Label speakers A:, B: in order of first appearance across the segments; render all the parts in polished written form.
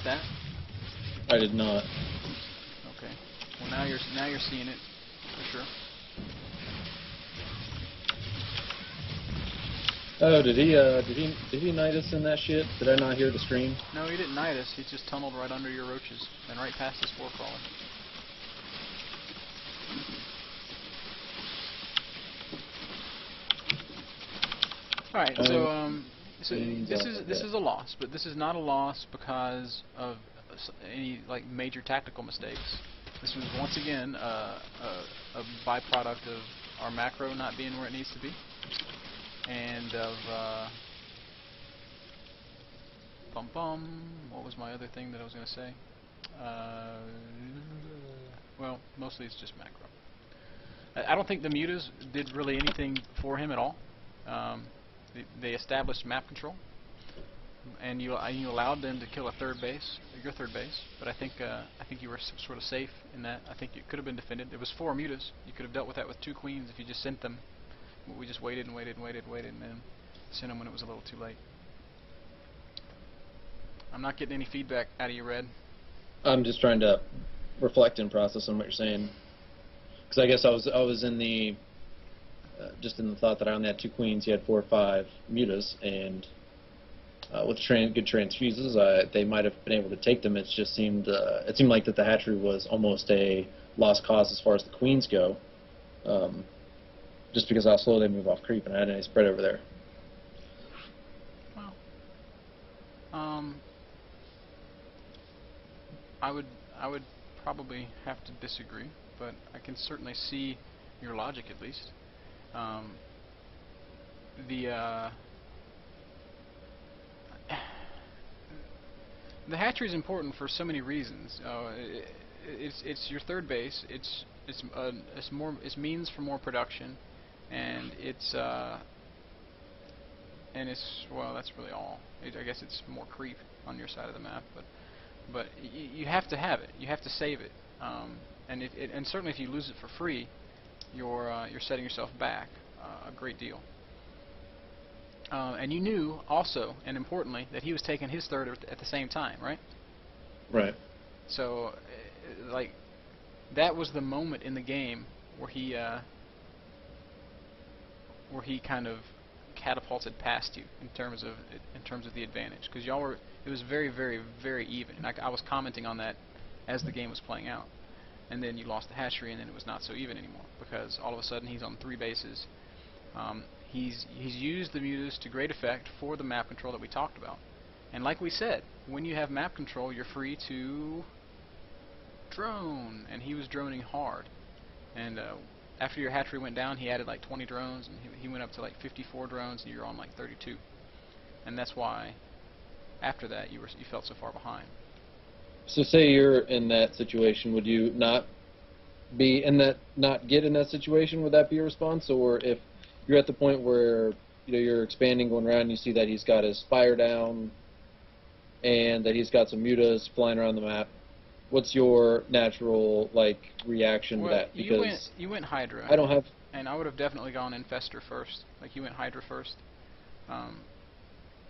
A: that?
B: I did not.
A: Okay. Well, now you're seeing it for sure.
B: Oh, did he knight us in that shit? Did I not hear the scream?
A: No, he didn't knight us. He just tunneled right under your roaches and right past the spore crawler. All right, so this is a loss, but this is not a loss because of any like major tactical mistakes. This was once again a byproduct of our macro not being where it needs to be, and of what was my other thing that I was going to say? Well, mostly it's just macro. I don't think the mutas did really anything for him at all. They established map control, and you allowed them to kill a third base, your third base. But I think you were sort of safe in that. I think it could have been defended. It was 4 mutas. You could have dealt with that with 2 queens if you just sent them. We just waited and waited and waited and waited, and then sent them when it was a little too late. I'm not getting any feedback out of you, Red.
B: I'm just trying to reflect and process on what you're saying, because I guess I was in the just in the thought that I only had 2 queens. He had 4 or 5 mutas, and with good transfuses, they might have been able to take them. It just seemed it seemed like that the hatchery was almost a lost cause as far as the queens go, just because how slow they move off creep, and I had any spread over there.
A: Well, I would probably have to disagree, but I can certainly see your logic at least. The hatchery is important for so many reasons. It's your third base. It's means for more production, and it's well, that's really all. I guess it's more creep on your side of the map, but you have to have it. You have to save it. And certainly if you lose it for free, you're setting yourself back a great deal. And you knew also, and importantly, that he was taking his third at the same time, right?
B: Right.
A: So, like, that was the moment in the game where he kind of catapulted past you in terms of the advantage, because y'all were. It was very, very, very even, and I was commenting on that as the game was playing out. And then you lost the hatchery, and then it was not so even anymore, because all of a sudden he's on 3 bases. He's used the mutas to great effect for the map control that we talked about. And like we said, when you have map control, you're free to drone, and he was droning hard. And after your hatchery went down, he added like 20 drones, and he went up to like 54 drones, and you're on like 32. And that's why after that you felt so far behind.
B: So say you're in that situation, would you not be in that, not get in that situation? Would that be a response? Or if you're at the point where you're expanding, going around, and you see that he's got his spire down and that he's got some mutas flying around the map, what's your natural reaction to that?
A: Because you went Hydra.
B: I don't have,
A: and I would have definitely gone Infester first. Like, you went Hydra first.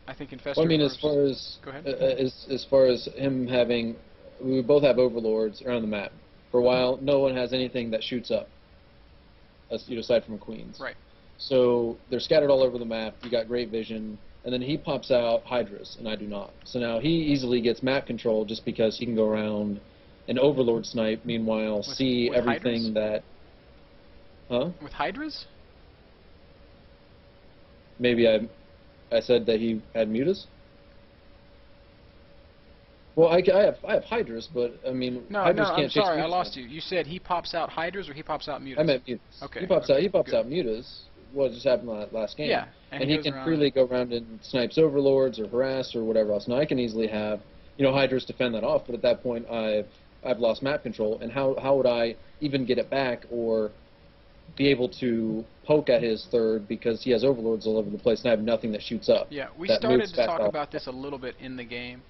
A: I think Infester.
B: Well, I mean,
A: first.
B: as far as
A: go ahead.
B: As far as him having, we both have overlords around the map. For a while, no one has anything that shoots up, aside from queens.
A: Right.
B: So they're scattered all over the map. You got great vision, and then he pops out Hydras, and I do not. So now he easily gets map control just because he can go around and overlord snipe. Meanwhile, see everything
A: Hydras?
B: Huh?
A: With Hydras?
B: Maybe I said that he had mutas. Well, I have Hydras, but I mean, Hydras can't chase mutas.
A: I'm sorry, I lost you. You said he pops out Hydras or he pops out mutas?
B: I meant mutas.
A: Okay.
B: He pops out mutas. What just happened last game?
A: Yeah,
B: and he can freely go around and snipes overlords or harass or whatever else. Now I can easily have, Hydras defend that off, but at that point I've lost map control, and how would I even get it back or be able to poke at his third, because he has overlords all over the place and I have nothing that shoots up?
A: Yeah, we started to talk about this a little bit in the game,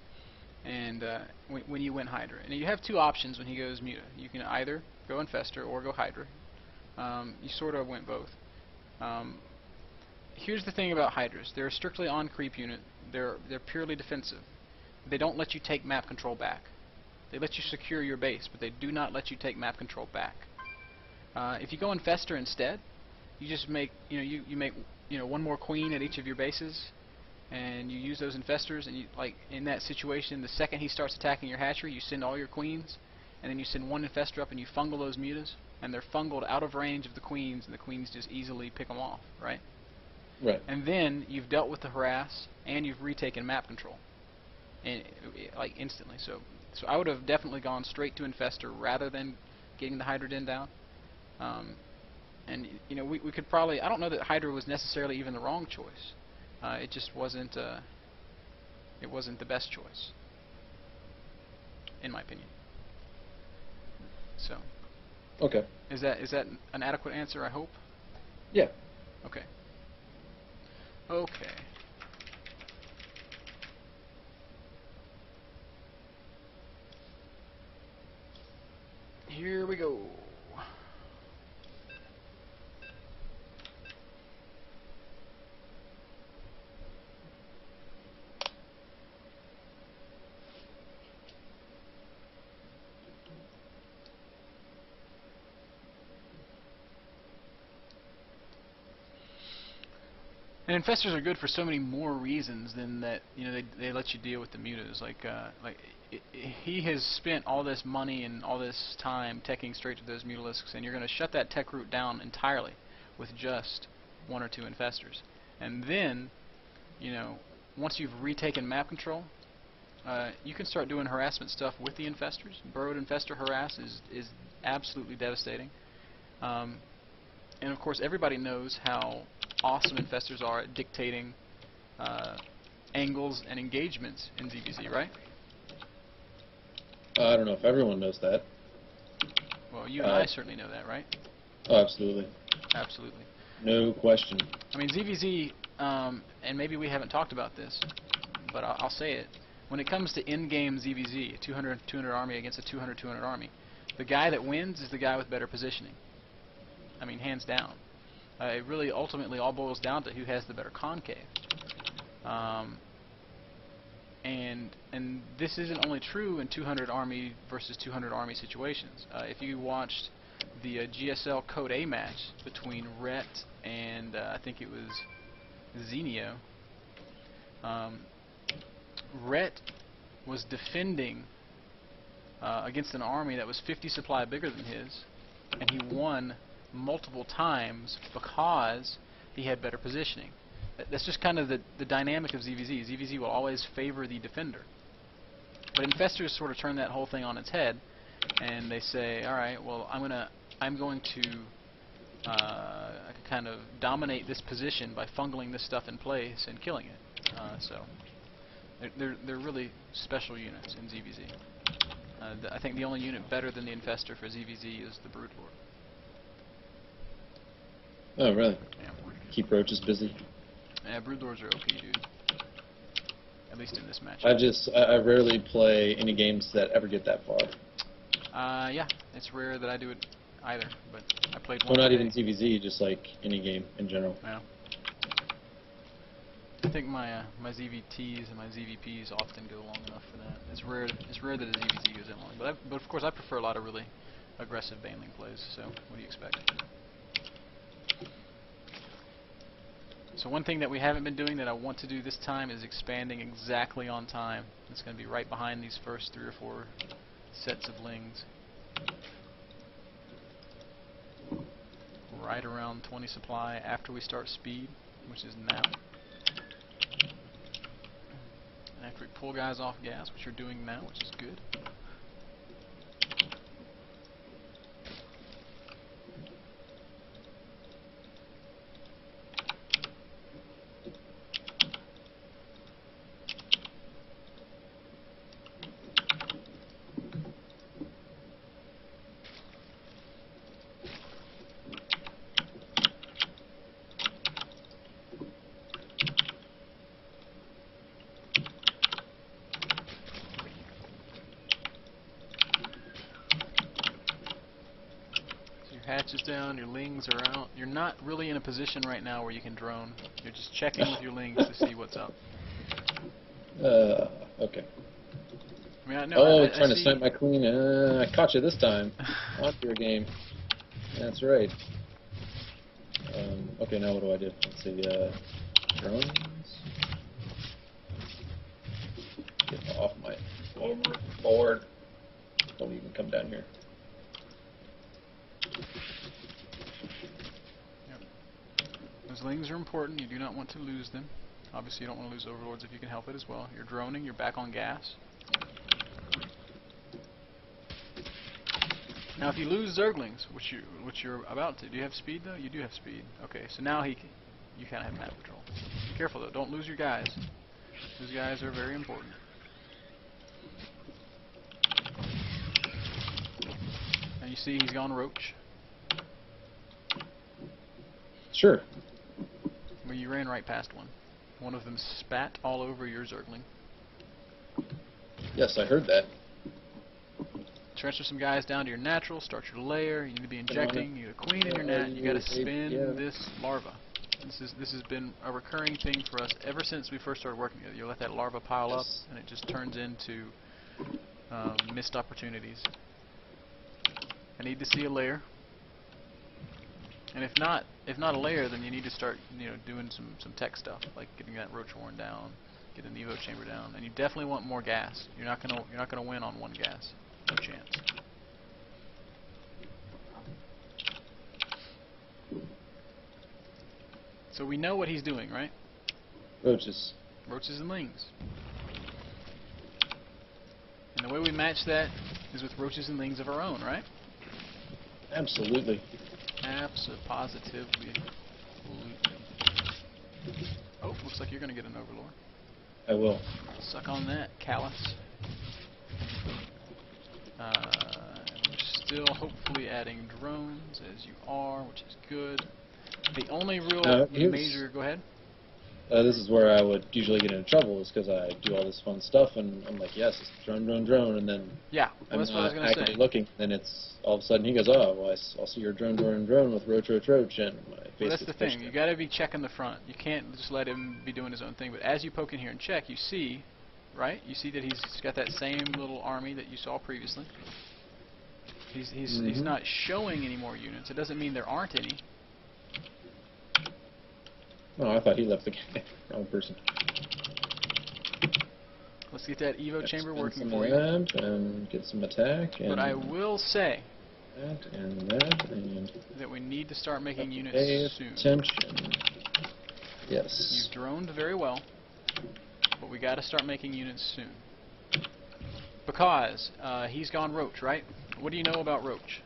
A: and when you went Hydra. And you have 2 options when he goes Muta. You can either go Infester or go Hydra. You sort of went both. Here's the thing about Hydras. They're a strictly on creep unit. They're purely defensive. they don't let you take map control back. They let you secure your base, but they do not let you take map control back. If you go infester instead, you just make you make one more queen at each of your bases, and you use those infestors. And you, like in that situation, the second he starts attacking your hatchery, you send all your queens, and then you send one infestor up and you fungal those mutas, and they're fungled out of range of the queens, and the queens just easily pick them off, right?
B: Right.
A: And then you've dealt with the harass, and you've retaken map control, and like instantly. So I would have definitely gone straight to infestor rather than getting the Hydra Den down. And we could probably, I don't know that Hydra was necessarily even the wrong choice. It just wasn't it wasn't the best choice, in my opinion. So
B: Okay.
A: is that an adequate answer, I hope?
B: Yeah.
A: Okay. Okay. Here we go. And infestors are good for so many more reasons than that. They let you deal with the mutas. He has spent all this money and all this time teching straight to those mutalisks, and you're going to shut that tech route down entirely with just one or two infestors. And then, once you've retaken map control, you can start doing harassment stuff with the infestors. Burrowed infestor harass is absolutely devastating. And of course, everybody knows how awesome infestors are at dictating angles and engagements in ZvZ, right?
B: I don't know if everyone knows that.
A: Well, you and I certainly know that, right?
B: Oh, absolutely.
A: Absolutely.
B: No question.
A: I mean, ZvZ, and maybe we haven't talked about this, but I'll say it. When it comes to in-game ZvZ, a 200 army against a 200 army, the guy that wins is the guy with better positioning. I mean, hands down. It really ultimately all boils down to who has the better concave. And this isn't only true in 200 army versus 200 army situations. If you watched the GSL Code A match between Rhett and I think it was Xenio, Rhett was defending against an army that was 50 supply bigger than his, and he won multiple times because he had better positioning. That's just kind of the dynamic of ZvZ. ZvZ will always favor the defender. But infestors sort of turn that whole thing on its head, and they say, all right, well, I'm going to kind of dominate this position by fungling this stuff in place and killing it. So they're really special units in ZvZ. I think the only unit better than the infestor for ZvZ is the Broodlord.
B: Oh, really?
A: Yeah.
B: Keep roaches busy.
A: Yeah, Broodlords are OP, dude. At least in this match.
B: I rarely play any games that ever get that far.
A: Yeah, it's rare that I do it either, but I played one.
B: Well, not
A: today.
B: even ZvZ, just like any game in general.
A: Yeah. I think my ZVTs and my ZVPs often go long enough for that. It's rare that a ZVZ goes that long. But of course, I prefer a lot of really aggressive baneling plays. So what do you expect? So one thing that we haven't been doing that I want to do this time is expanding exactly on time. It's going to be right behind these first 3 or 4 sets of lings. Right around 20 supply after we start speed, which is now. And after we pull guys off gas, which we're doing now, which is good. Hatches down, your lings are out. You're not really in a position right now where you can drone. You're just checking with your lings to see what's up.
B: Okay.
A: I mean, I know.
B: Oh,
A: I
B: trying to
A: see.
B: snipe my queen. I caught you this time. On your game. That's right. Okay, now what do I do? Let's see. Drones. Get off my board. Don't even come down here.
A: Yep. Those lings are important. You do not want to lose them. Obviously, you don't want to lose overlords if you can help it as well. You're droning. You're back on gas. Now, if you lose Zerglings, which you're about to, do you have speed though? You do have speed. Okay, so now you kind of have map control. Be careful though. Don't lose your guys. Those guys are very important. And you see he's gone roach.
B: Sure.
A: Well, you ran right past one. One of them spat all over your Zergling.
B: Yes, I heard that.
A: Transfer some guys down to your natural, start your lair, you need to be injecting, you need a queen in your net, you gotta spin this larva. This has been a recurring thing for us ever since we first started working together. You let that larva pile up and it just turns into missed opportunities. I need to see a lair. And if not a lair, then you need to start doing some tech stuff, like getting that roach horn down, getting the evo chamber down, and you definitely want more gas. You're not gonna win on one gas. No chance. So we know what he's doing, right?
B: Roaches.
A: Roaches and lings. And the way we match that is with roaches and lings of our own, right?
B: Absolutely.
A: Positively. Oh, looks like you're gonna get an overlord.
B: I will.
A: Suck on that, callus. Still hopefully adding drones as you are, which is good. The only real major... Go ahead.
B: This is where I would usually get into trouble, is because I do all this fun stuff, and I'm like, yes, it's drone, drone, drone, and then
A: yeah, well, that's what I was going to say.
B: actively looking, then it's all of a sudden he goes, oh, well, I'll see your drone, drone, drone with roach, roach, roach, and my face
A: well, that's
B: gets
A: the thing.
B: pushed
A: You got to be checking the front. You can't just let him be doing his own thing. But as you poke in here and check, you see, right? You see that he's got that same little army that you saw previously. He's not showing any more units. It doesn't mean there aren't any.
B: Oh, I thought he left the game. Wrong person.
A: Let's get that evo chamber working
B: for
A: you.
B: And get some attack. And
A: but I will say
B: and
A: that we need to start making units soon.
B: Attention. Yes.
A: You've droned very well, but we got to start making units soon. Because he's gone roach, right? What do you know about roach?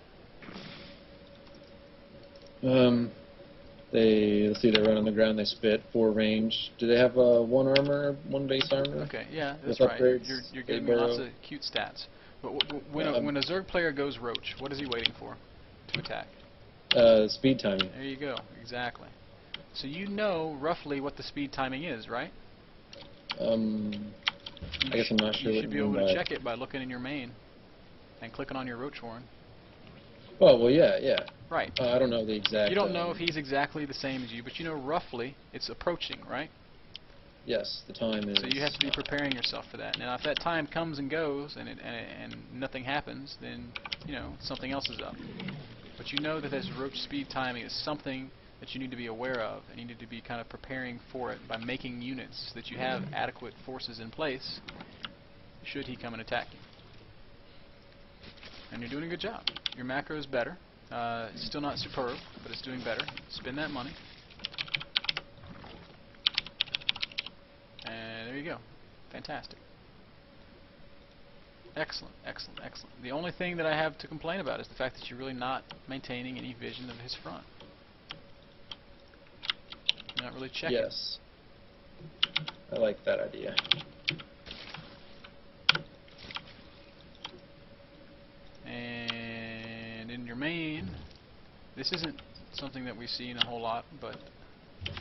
B: Let's see, they run on the ground, they spit, 4 range. Do they have 1 armor, 1 base armor?
A: Okay, yeah, that's
B: with
A: right.
B: Upgrades,
A: You're giving me lots of cute stats. But when a Zerg player goes roach, what is he waiting for to attack?
B: Speed timing.
A: There you go, exactly. So you know roughly what the speed timing is, right?
B: I guess I'm not sure.
A: You should be able to check it by looking in your main and clicking on your roach horn.
B: Oh, well, yeah.
A: Right.
B: I don't know the exact...
A: You don't know if he's exactly the same as you, but you know roughly it's approaching, right?
B: Yes, the time is...
A: So you have to be preparing yourself for that. Now, if that time comes and goes and nothing happens, then, something else is up. But you know that this roach speed timing is something that you need to be aware of, and you need to be kind of preparing for it by making units so that you have adequate forces in place should he come and attack you. And you're doing a good job. Your macro is better. It's still not superb, but it's doing better. Spend that money. And there you go. Fantastic. Excellent, excellent, excellent. The only thing that I have to complain about is the fact that you're really not maintaining any vision of his front. You're not really checking.
B: Yes. I like that idea.
A: And in your main, this isn't something that we've seen a whole lot, but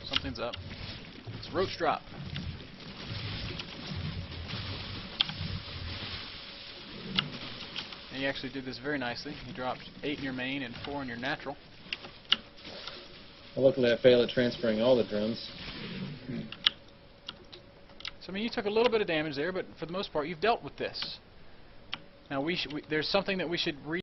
A: something's up. It's roach drop. And he actually did this very nicely. He dropped 8 in your main and 4 in your natural.
B: Well, luckily I failed at transferring all the drones.
A: So I mean, you took a little bit of damage there, but for the most part, you've dealt with this. Now there's something that we should